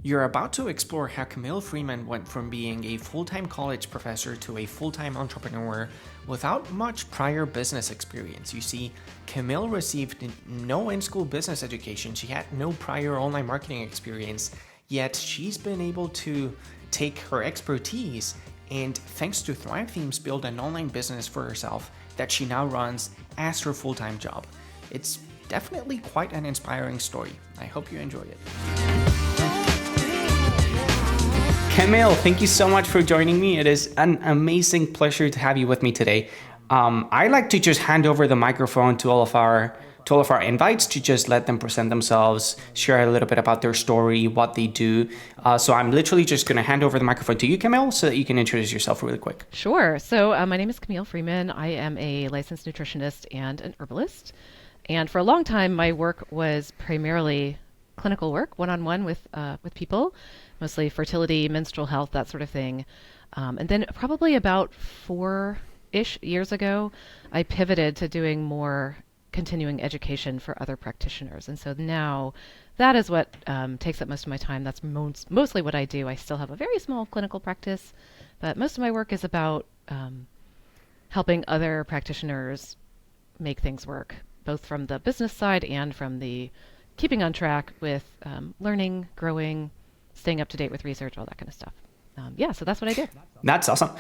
You're about to explore how Camille Freeman went from being a full-time college professor to a full-time entrepreneur without much prior business experience. You see, Camille received no in-school business education. She had no prior online marketing experience, yet she's been able to take her expertise and, thanks to Thrive Themes, build an online business for herself that she now runs as her full-time job. It's definitely quite an inspiring story. I hope you enjoy it. Camille, thank you so much for joining me. It is an amazing pleasure to have you with me today. I like to just hand over the microphone to all of our invites to just let them present themselves, share a little bit about their story, what they do. So I'm literally just going to hand over the microphone to you, Camille, so that you can introduce yourself really quick. Sure. So my name is Camille Freeman. I am a licensed nutritionist and an herbalist. And for a long time, my work was primarily clinical work, one-on-one with people, mostly fertility, menstrual health, that sort of thing. And then probably about 4-ish years ago, I pivoted to doing more continuing education for other practitioners. And so now that is what takes up most of my time. That's mostly what I do. I still have a very small clinical practice, but most of my work is about helping other practitioners make things work, both from the business side and from the keeping on track with learning, growing, staying up to date with research, all that kind of stuff. So that's what I do. That's awesome.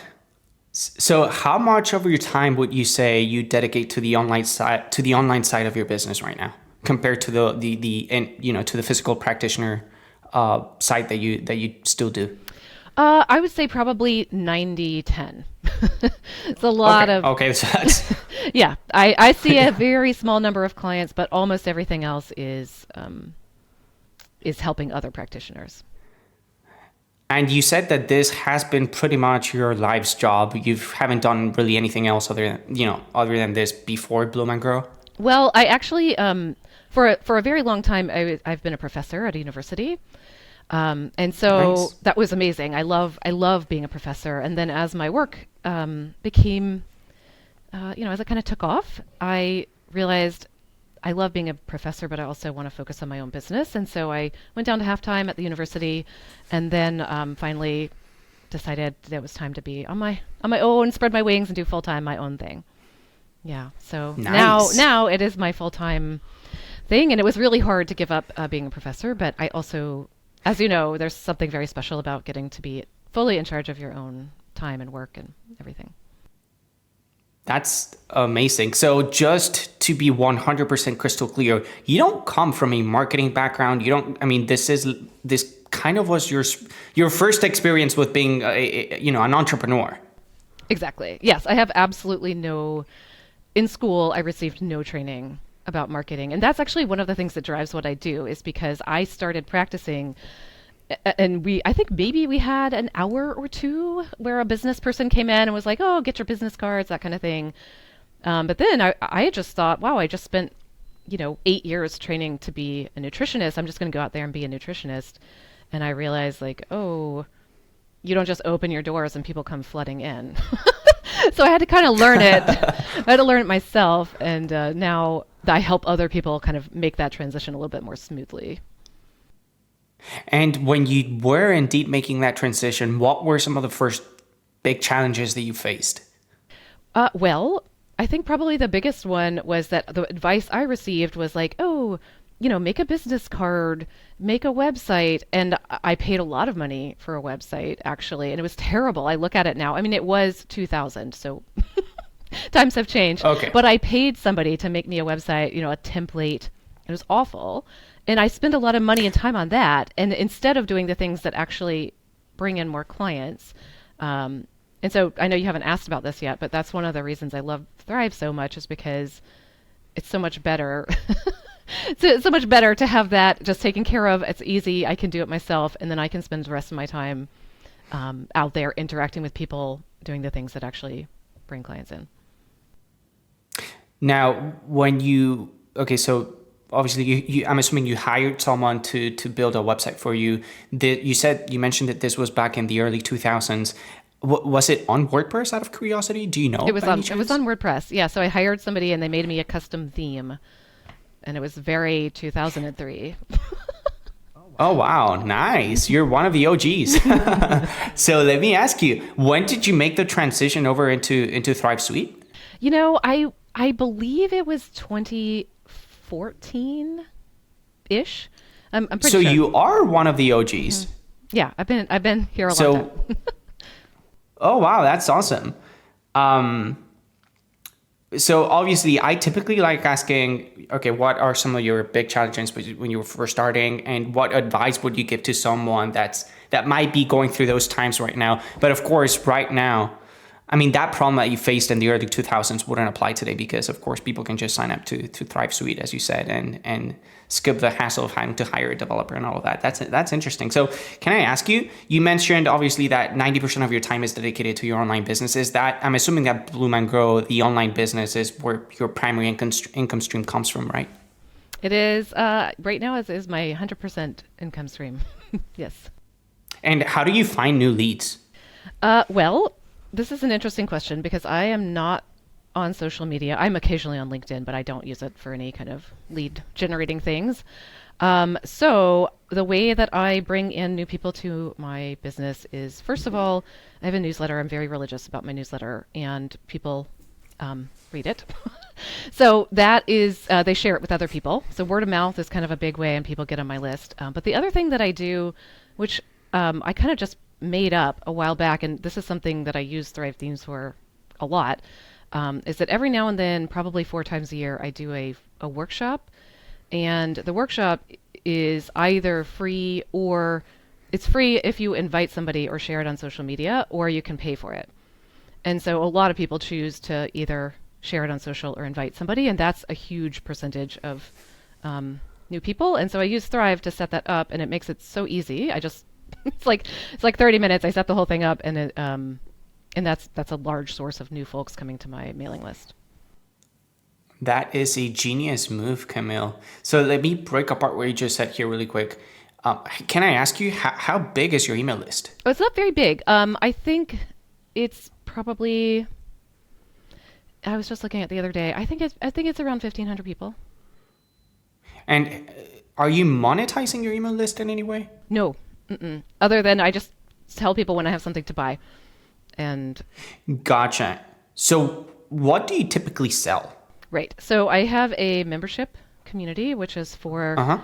So how much of your time would you say you dedicate to the online side of your business right now, compared to the physical practitioner side that you still do? I would say probably 90-10. It's a lot of... Okay, so that's... Yeah, I see a very small number of clients, but almost everything else is helping other practitioners. And you said that this has been pretty much your life's job. You haven't done really anything else other than this before Bloom and Grow? Well, I actually, for a very long time, I've been a professor at a university. And so Nice. that was amazing. I love being a professor. And then as my work became, as it kind of took off, I realized I love being a professor, but I also want to focus on my own business. And so I went down to half-time at the university, and then finally decided that it was time to be on my own, spread my wings, and do full-time my own thing. Yeah. So Nice. now it is my full-time thing, and it was really hard to give up being a professor. But I also, as you know, there's something very special about getting to be fully in charge of your own time and work and everything. That's amazing. So just to be 100% crystal clear, you don't come from a marketing background. This kind of was your first experience with being an entrepreneur. Exactly. Yes, I have absolutely in school, I received no training about marketing. And that's actually one of the things that drives what I do, is because I started practicing, and I think maybe we had an hour or two where a business person came in and was like, oh, get your business cards, that kind of thing. But then I just thought, wow, I just spent, 8 years training to be a nutritionist. I'm just going to go out there and be a nutritionist. And I realized, like, oh, you don't just open your doors and people come flooding in. So I had to kind of learn it. I had to learn it myself. And now I help other people kind of make that transition a little bit more smoothly. And when you were indeed making that transition, what were some of the first big challenges that you faced? Well, I think probably the biggest one was that the advice I received was like, oh, make a business card, make a website. And I paid a lot of money for a website, actually, and it was terrible. I look at it now. I mean, it was 2000, so times have changed. Okay. But I paid somebody to make me a website, a template. It was awful. And I spent a lot of money and time on that. And instead of doing the things that actually bring in more clients. And so I know you haven't asked about this yet, but that's one of the reasons I love Thrive so much, is because it's so much better. It's so much better to have that just taken care of. It's easy. I can do it myself. And then I can spend the rest of my time out there interacting with people, doing the things that actually bring clients in. Now, so obviously I'm assuming you hired someone to build a website for you. You mentioned that this was back in the early 2000s. Was it on WordPress, out of curiosity? Do you know? It was on WordPress. Yeah. So I hired somebody and they made me a custom theme, and it was very 2003. Oh, wow. Nice. You're one of the OGs. So let me ask you, when did you make the transition over into Thrive Suite? I believe it was 2014-ish. I'm pretty So sure. you are one of the OGs. Yeah, I've been here a long So, time. oh, wow. That's awesome. Um, So obviously, I typically like asking, okay, what are some of your big challenges when you were first starting, and what advice would you give to someone that might be going through those times right now? But of course, right now, I mean, that problem that you faced in the early 2000s wouldn't apply today because, of course, people can just sign up to Thrive Suite, as you said, and skip the hassle of having to hire a developer and all of that. That's interesting. So can I ask you, you mentioned obviously that 90% of your time is dedicated to your online business. Is that, I'm assuming that Bloom and Grow, the online business, is where your primary income stream comes from, right? It is right now is my 100% income stream. Yes. And how do you find new leads? Well, this is an interesting question because I am not on social media. I'm occasionally on LinkedIn, but I don't use it for any kind of lead generating things. So the way that I bring in new people to my business is, first of all, I have a newsletter. I'm very religious about my newsletter, and people read it. So that is, they share it with other people. So word of mouth is kind of a big way, and people get on my list. But the other thing that I do, which I kind of just made up a while back, and this is something that I use Thrive Themes for a lot, is that every now and then, probably 4 times a year, I do a workshop. And the workshop is either free, or it's free if you invite somebody or share it on social media, or you can pay for it. And so a lot of people choose to either share it on social or invite somebody, and that's a huge percentage of new people. And so I use Thrive to set that up, and it makes it so easy. I just it's like 30 minutes. I set the whole thing up, and that's a large source of new folks coming to my mailing list. That is a genius move, Camille. So let me break apart what you just said here really quick. Can I ask you, how big is your email list? Oh, it's not very big. I think it's probably. I was just looking at the other day. I think it's around 1,500 people. And are you monetizing your email list in any way? No, other than I just tell people when I have something to buy, and Gotcha. So what do you typically sell? right. So I have a membership community, which is for Uh-huh.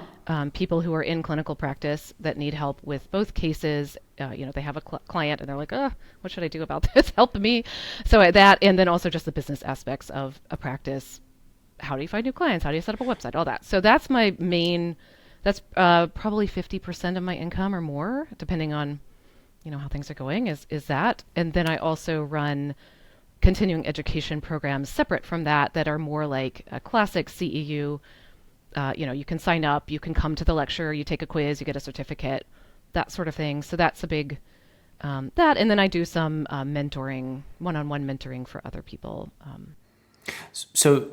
people who are in clinical practice that need help with both cases. They have a client and they're like, oh, what should I do about this? Help me. So that, and then also just the business aspects of a practice. How do you find new clients? How do you set up a website? All that. So that's my main, that's probably 50% of my income or more, depending on, how things are going, is that. And then I also run continuing education programs separate from that are more like a classic CEU. You can sign up, you can come to the lecture, you take a quiz, you get a certificate, that sort of thing. So that's a big, that. And then I do some mentoring, one-on-one mentoring for other people. So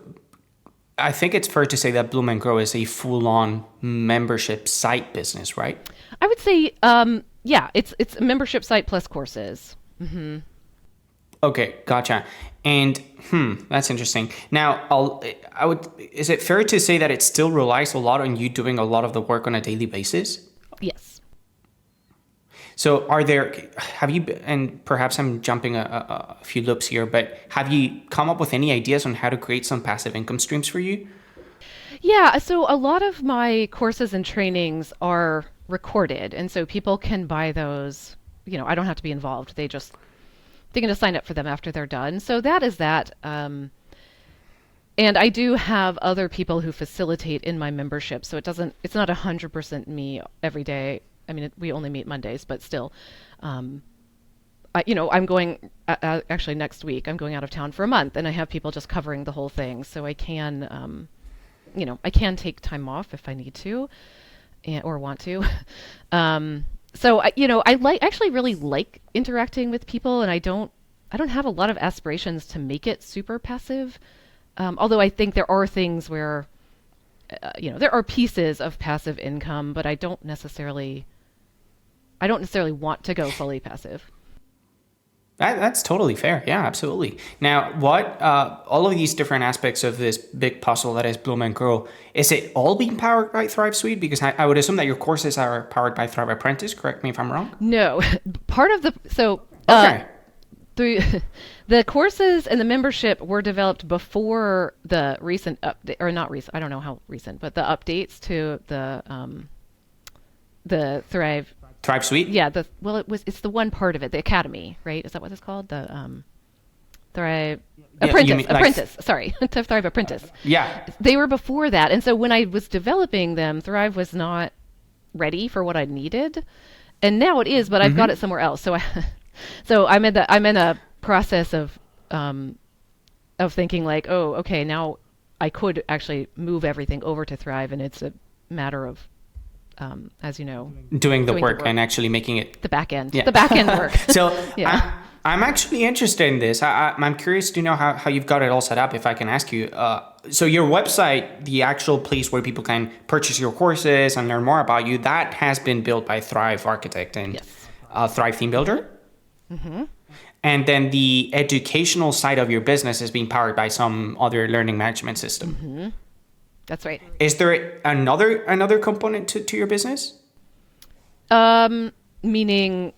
I think it's fair to say that Bloom and Grow is a full-on membership site business, right? I would say, yeah, it's a membership site plus courses. Mm-hmm. Okay, gotcha. And that's interesting. Now, is it fair to say that it still relies a lot on you doing a lot of the work on a daily basis? Yes. So and perhaps I'm jumping a few loops here, but have you come up with any ideas on how to create some passive income streams for you? Yeah, so a lot of my courses and trainings are recorded, and so people can buy those. I don't have to be involved. They can just sign up for them after they're done. So that is that. And I do have other people who facilitate in my membership, so it's not 100% me every day. I mean, we only meet Mondays, but still, I'm going, actually next week, I'm going out of town for a month, and I have people just covering the whole thing. So I can, I can take time off if I need to or want to. So I actually really like interacting with people, and I don't have a lot of aspirations to make it super passive. Although I think there are things where, there are pieces of passive income, but I don't necessarily want to go fully passive. That's totally fair. Yeah, absolutely. Now, what all of these different aspects of this big puzzle that is Bloom and Grow, is it all being powered by Thrive Suite? Because I would assume that your courses are powered by Thrive Apprentice. Correct me if I'm wrong. No, part of the Okay. the courses and the membership were developed before the recent update, or not recent. I don't know how recent, but the updates to the Thrive. Thrive Suite. Yeah, it's the one part of it, the Academy, right? Is that what it's called? The Thrive Yeah, Apprentice. you mean, like, Apprentice. Sorry, to Thrive Apprentice. Yeah. They were before that, and so when I was developing them, Thrive was not ready for what I needed, and now it is. But I've got it somewhere else. So I'm in a process of thinking like, oh, okay, now I could actually move everything over to Thrive, and it's a matter of as you know, Doing the work and actually making it the back end, Yeah. the back end work. So Yeah. I'm actually interested in this. I'm curious to know how you've got it all set up, if I can ask you. So your website, the actual place where people can purchase your courses and learn more about you, that has been built by Thrive Architect and Yes. Thrive Theme Builder. And then the educational side of your business is being powered by some other learning management system. That's right. Is there another component to your business? Meaning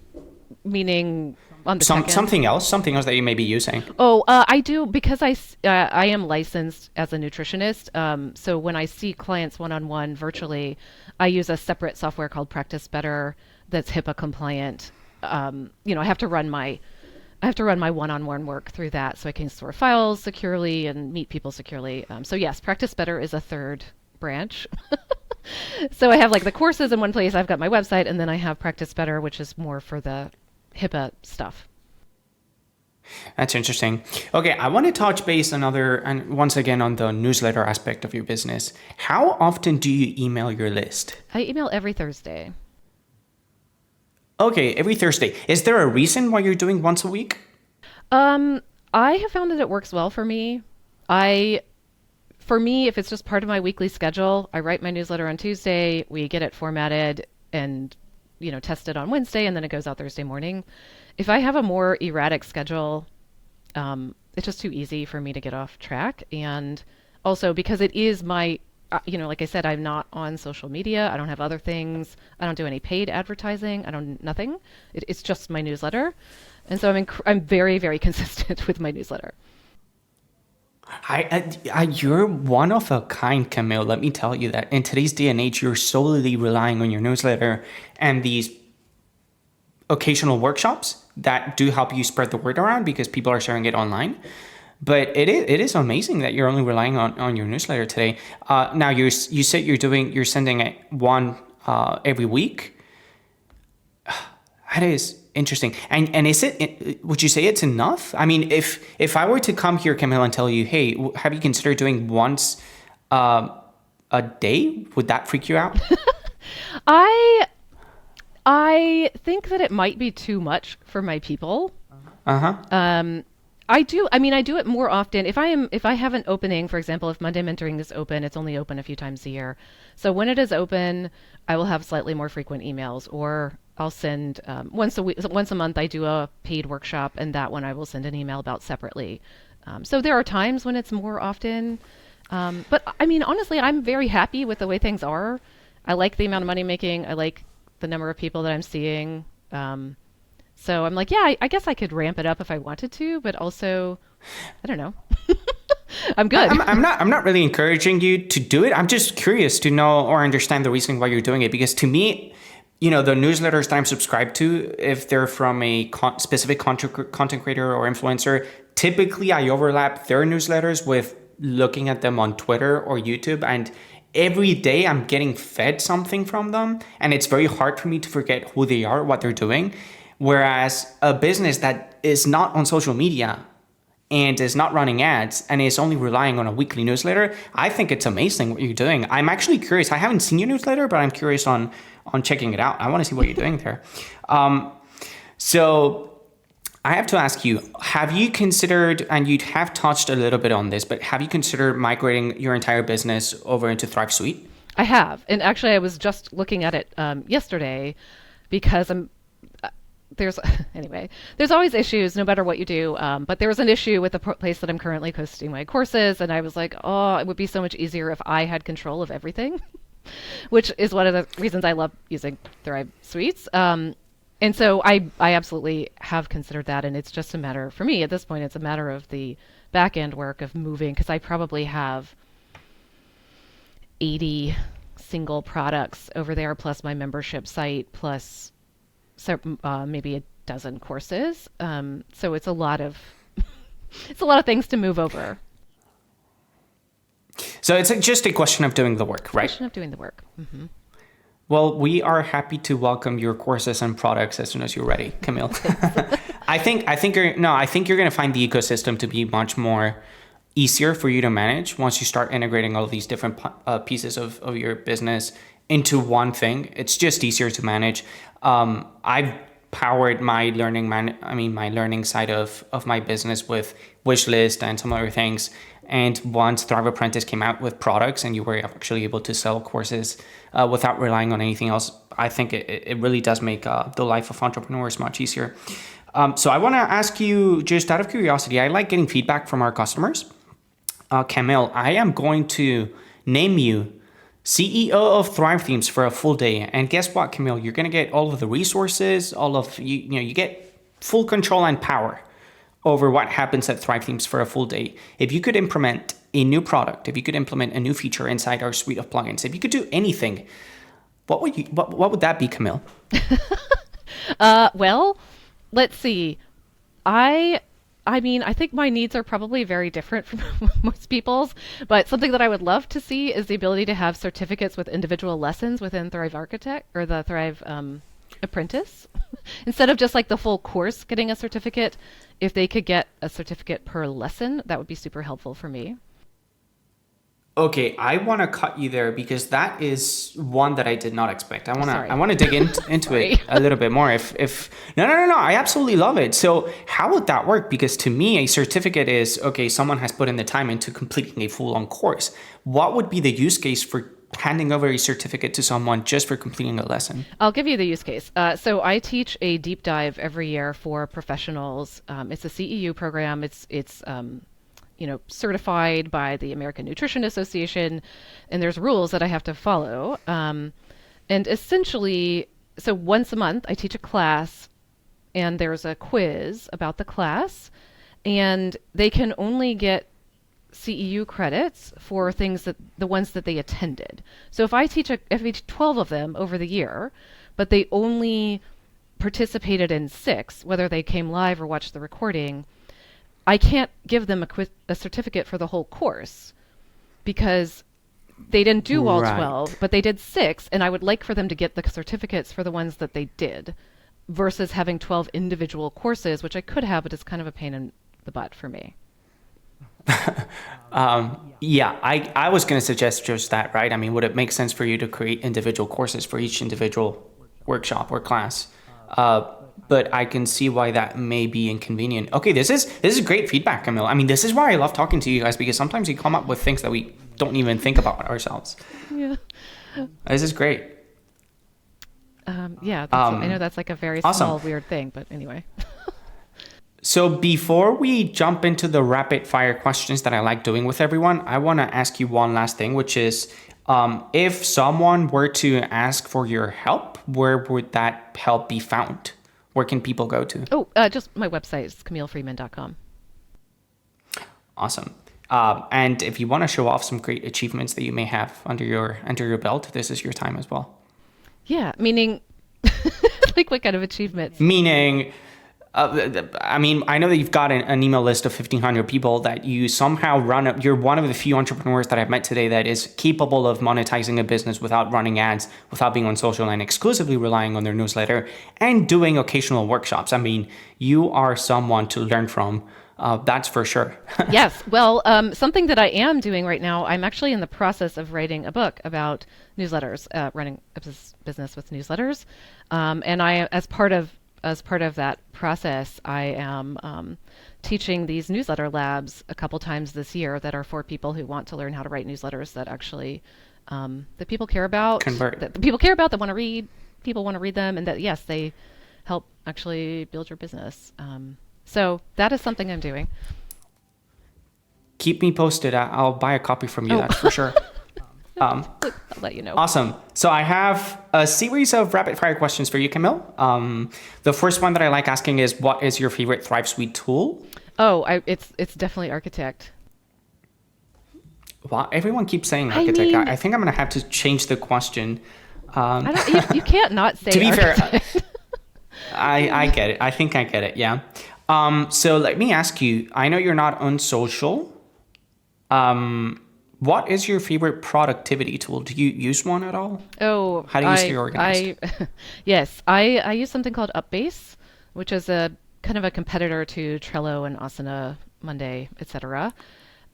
on the back end? Something else that you may be using. Oh, I do, because I am licensed as a nutritionist. So when I see clients one-on-one virtually, I use a separate software called Practice Better that's HIPAA compliant. I have to run my one-on-one work through that, so I can store files securely and meet people securely. So yes, Practice Better is a third branch. So I have like the courses in one place. I've got my website, and then I have Practice Better, which is more for the HIPAA stuff. That's interesting. Okay, I want to touch base and once again on the newsletter aspect of your business. How often do you email your list? I email every Thursday. Okay, every Thursday. Is there a reason why you're doing once a week? I have found that it works well for me. For me, if it's just part of my weekly schedule, I write my newsletter on Tuesday, we get it formatted and, tested on Wednesday, and then it goes out Thursday morning. If I have a more erratic schedule, it's just too easy for me to get off track. And also because it is my, like I said, I'm not on social media. I don't have other things. I don't do any paid advertising. Nothing. It's just my newsletter. And so I'm very, very consistent with my newsletter. You're one of a kind, Camille. Let me tell you that in today's day and age, you're solely relying on your newsletter and these occasional workshops that do help you spread the word around because people are sharing it online. But it is amazing that you're only relying on your newsletter today. Now you said you're sending it one every week. That is interesting. And would you say it's enough? I mean, if I were to come here, Camille, and tell you, hey, have you considered doing once a day? Would that freak you out? I think that it might be too much for my people. I do it more often. If I have an opening, for example, if Monday mentoring is open, it's only open a few times a year. So when it is open, I will have slightly more frequent emails, or I'll send once a month. I do a paid workshop, and that one I will send an email about separately. So there are times when it's more often, but I mean, honestly, I'm very happy with the way things are. I like the amount of money making. I like the number of people that I'm seeing. So I'm like, yeah, I guess I could ramp it up if I wanted to, but also, I don't know. I'm good. I'm not really encouraging you to do it. I'm just curious to know or understand the reason why you're doing it, because to me, the newsletters that I'm subscribed to, if they're from a specific content creator or influencer, typically I overlap their newsletters with looking at them on Twitter or YouTube, and every day I'm getting fed something from them, and it's very hard for me to forget who they are, what they're doing. Whereas a business that is not on social media and is not running ads and is only relying on a weekly newsletter, I think it's amazing what you're doing. I'm actually curious. I haven't seen your newsletter, but I'm curious on checking it out. I want to see what you're doing there. So I have to ask you, have you considered, and you have touched a little bit on this, but have you considered migrating your entire business over into Thrive Suite? I have. And actually, I was just looking at it yesterday because there's anyway, there's always issues no matter what you do. But there was an issue with the place that I'm currently hosting my courses, and I was like, oh, it would be so much easier if I had control of everything, which is one of the reasons I love using Thrive Suites. And so I absolutely have considered that, and it's just a matter for me at this point. It's a matter of the back end work of moving, because I probably have 80 single products over there, plus my membership site, plus maybe a dozen courses. So it's a lot of it's a lot of things to move over. So it's just a question of doing the work, right? Question of doing the work. Mm-hmm. Well, we are happy to welcome your courses and products as soon as you're ready, Camille. I think you're going to find the ecosystem to be much more easier for you to manage once you start integrating all of these different pieces of your business into one thing. It's just easier to manage. I've powered my learning side of my business with Wishlist and some other things. And once Thrive Apprentice came out with products and you were actually able to sell courses without relying on anything else, I think it really does make the life of entrepreneurs much easier. So I want to ask you, just out of curiosity, I like getting feedback from our customers. Camille, I am going to name you CEO of Thrive Themes for a full day. And guess what, Camille? You're going to get all of the resources, you get full control and power over what happens at Thrive Themes for a full day. If you could implement a new product, if you could implement a new feature inside our suite of plugins, if you could do anything, what would that be, Camille? Well, let's see. I think my needs are probably very different from most people's, but something that I would love to see is the ability to have certificates with individual lessons within Thrive Architect or the Thrive Apprentice. Instead of just like the full course getting a certificate, if they could get a certificate per lesson, that would be super helpful for me. Okay, I want to cut you there because that is one that I did not expect. I want to dig into it a little bit more. If no, I absolutely love it. So how would that work? Because to me, a certificate is, okay, someone has put in the time into completing a full-on course. What would be the use case for handing over a certificate to someone just for completing a lesson? I'll give you the use case. So I teach a deep dive every year for professionals. It's a CEU program. It's certified by the American Nutrition Association, and there's rules that I have to follow. And essentially, so once a month I teach a class, and there's a quiz about the class, and they can only get CEU credits for the ones that they attended. So if I teach 12 of them over the year, but they only participated in 6, whether they came live or watched the recording, I can't give them a certificate for the whole course because they didn't do all 12, but they did 6, and I would like for them to get the certificates for the ones that they did versus having 12 individual courses, which I could have, but it's kind of a pain in the butt for me. I was going to suggest just that, right? I mean, would it make sense for you to create individual courses for each individual workshop or class? But I can see why that may be inconvenient. Okay, this is great feedback, Camille. I mean, this is why I love talking to you guys, because sometimes you come up with things that we don't even think about ourselves. Yeah. This is great. I know that's like a very small, weird thing, but anyway. So before we jump into the rapid fire questions that I like doing with everyone, I want to ask you one last thing, which is if someone were to ask for your help, where would that help be found? Where can people go to? Just my website is CamilleFreeman.com. Awesome. And if you want to show off some great achievements that you may have under your belt, this is your time as well. Yeah, meaning like what kind of achievements? Meaning, I know that you've got an email list of 1,500 people that you somehow run up. You're one of the few entrepreneurs that I've met today that is capable of monetizing a business without running ads, without being on social, and exclusively relying on their newsletter and doing occasional workshops. I mean, you are someone to learn from. That's for sure. Yes. Well, something that I am doing right now, I'm actually in the process of writing a book about newsletters, running a business with newsletters. And I, as part of that process, I am teaching these newsletter labs a couple times this year that are for people who want to learn how to write newsletters that actually that people care about, convert. That people care about, that want to read, people want to read them, and that yes, they help actually build your business. So that is something I'm doing. Keep me posted. I'll buy a copy from you, that's for sure. I'll let you know. Awesome. So I have a series of rapid fire questions for you, Camille. The first one that I like asking is, what is your favorite Thrive Suite tool? Oh, it's definitely Architect. Well, everyone keeps saying Architect. I think I'm going to have to change the question. You can't not say to be Architect. fair, I get it. I think I get it. Yeah. So let me ask you, I know you're not on social. What is your favorite productivity tool? Do you use one at all? Oh, How do you stay organized? Yes, I use something called Upbase, which is a kind of a competitor to Trello and Asana, Monday, etc.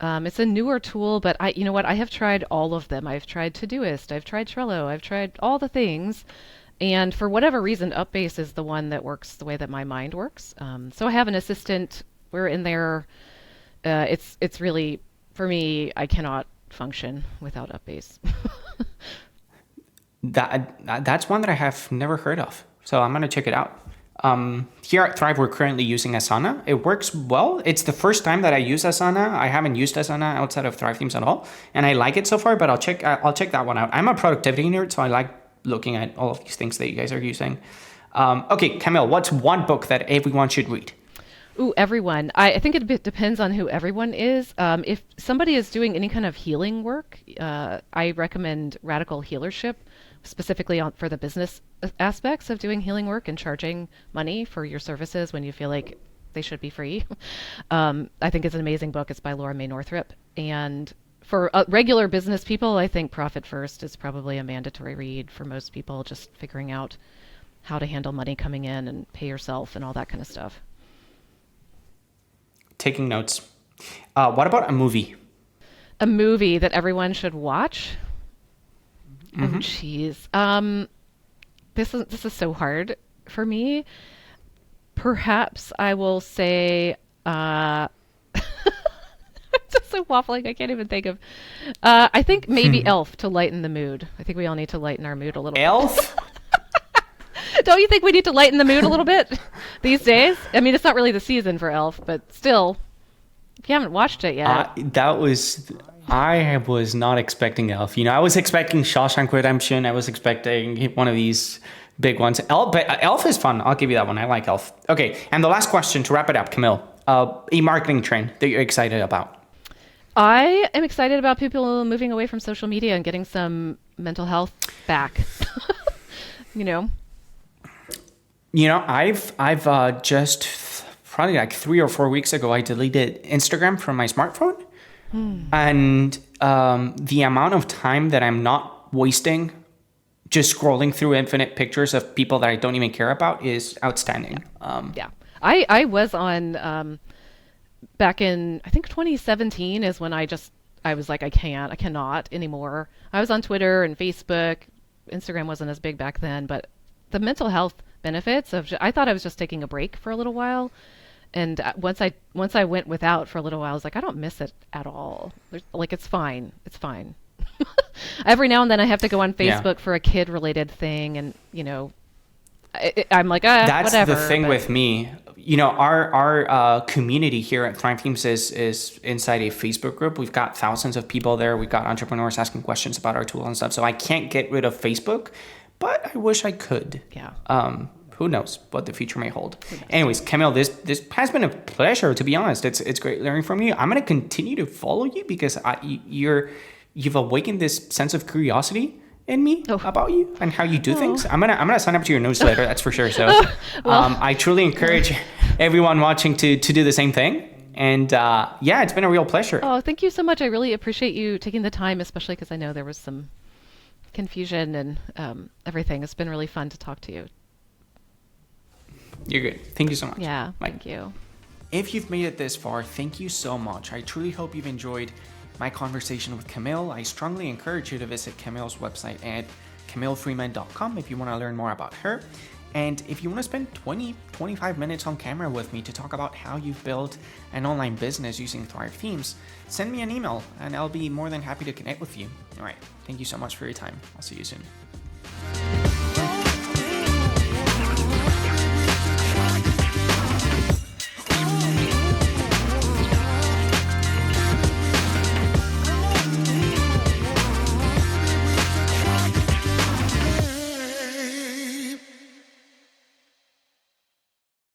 It's a newer tool, but you know what? I have tried all of them. I've tried Todoist, I've tried Trello, I've tried all the things, and for whatever reason, Upbase is the one that works the way that my mind works. So I have an assistant. We're in there. It's really, for me, I cannot function without Upbase. That's one that I have never heard of. So I'm going to check it out. Here at Thrive, we're currently using Asana. It works well. It's the first time that I use Asana. I haven't used Asana outside of Thrive Themes at all, and I like it so far. But I'll check that one out. I'm a productivity nerd, so I like looking at all of these things that you guys are using. Okay, Camille, what's one book that everyone should read? Ooh, everyone. I think it depends on who everyone is. If somebody is doing any kind of healing work, I recommend Radical Healership, specifically for the business aspects of doing healing work and charging money for your services when you feel like they should be free. I think it's an amazing book. It's by Laura May Northrop. And for regular business people, I think Profit First is probably a mandatory read for most people, just figuring out how to handle money coming in and pay yourself and all that kind of stuff. Taking notes. What about a movie? A movie that everyone should watch? Mm-hmm. Oh, jeez. This is so hard for me. Perhaps I will say, I'm just so waffling. I can't even think of. I think maybe Elf to lighten the mood. I think we all need to lighten our mood a little. Elf? Don't you think we need to lighten the mood a little bit these days? I mean, it's not really the season for Elf, but still, if you haven't watched it yet. I was not expecting Elf. I was expecting Shawshank Redemption. I was expecting one of these big ones. But Elf is fun. I'll give you that one. I like Elf. Okay, and the last question to wrap it up, Camille. A marketing trend that you're excited about? I am excited about people moving away from social media and getting some mental health back. I've just probably like 3 or 4 weeks ago, I deleted Instagram from my smartphone. And the amount of time that I'm not wasting just scrolling through infinite pictures of people that I don't even care about is outstanding. Yeah. I was on back in, I think 2017 is when I was like, I cannot anymore. I was on Twitter and Facebook. Instagram wasn't as big back then, but the mental health benefits I thought I was just taking a break for a little while. And once I went without for a little while, I was like, I don't miss it at all. It's fine. It's fine. Every now and then I have to go on Facebook for a kid-related thing, and I'm like, that's whatever. That's the thing with me. Our community here at Thrive Teams is inside a Facebook group. We've got thousands of people there. We've got entrepreneurs asking questions about our tool and stuff. So I can't get rid of Facebook, but I wish I could. Yeah. Who knows what the future may hold. Anyways, Camille, this has been a pleasure, to be honest. It's great learning from you. I'm going to continue to follow you because you've awakened this sense of curiosity in me about you and how you do things. I'm gonna sign up to your newsletter, that's for sure. So I truly encourage everyone watching to do the same thing. And it's been a real pleasure. Oh, thank you so much. I really appreciate you taking the time, especially because I know there was some confusion and everything. It's been really fun to talk to you. You're good. Thank you so much. Yeah, Bye. thank you. If you've made it this far, thank you so much. I truly hope you've enjoyed my conversation with Camille. I strongly encourage you to visit Camille's website at camillefreeman.com if you want to learn more about her. And if you want to spend 25 minutes on camera with me to talk about how you've built an online business using Thrive Themes, send me an email and I'll be more than happy to connect with you. All right. Thank you so much for your time. I'll see you soon.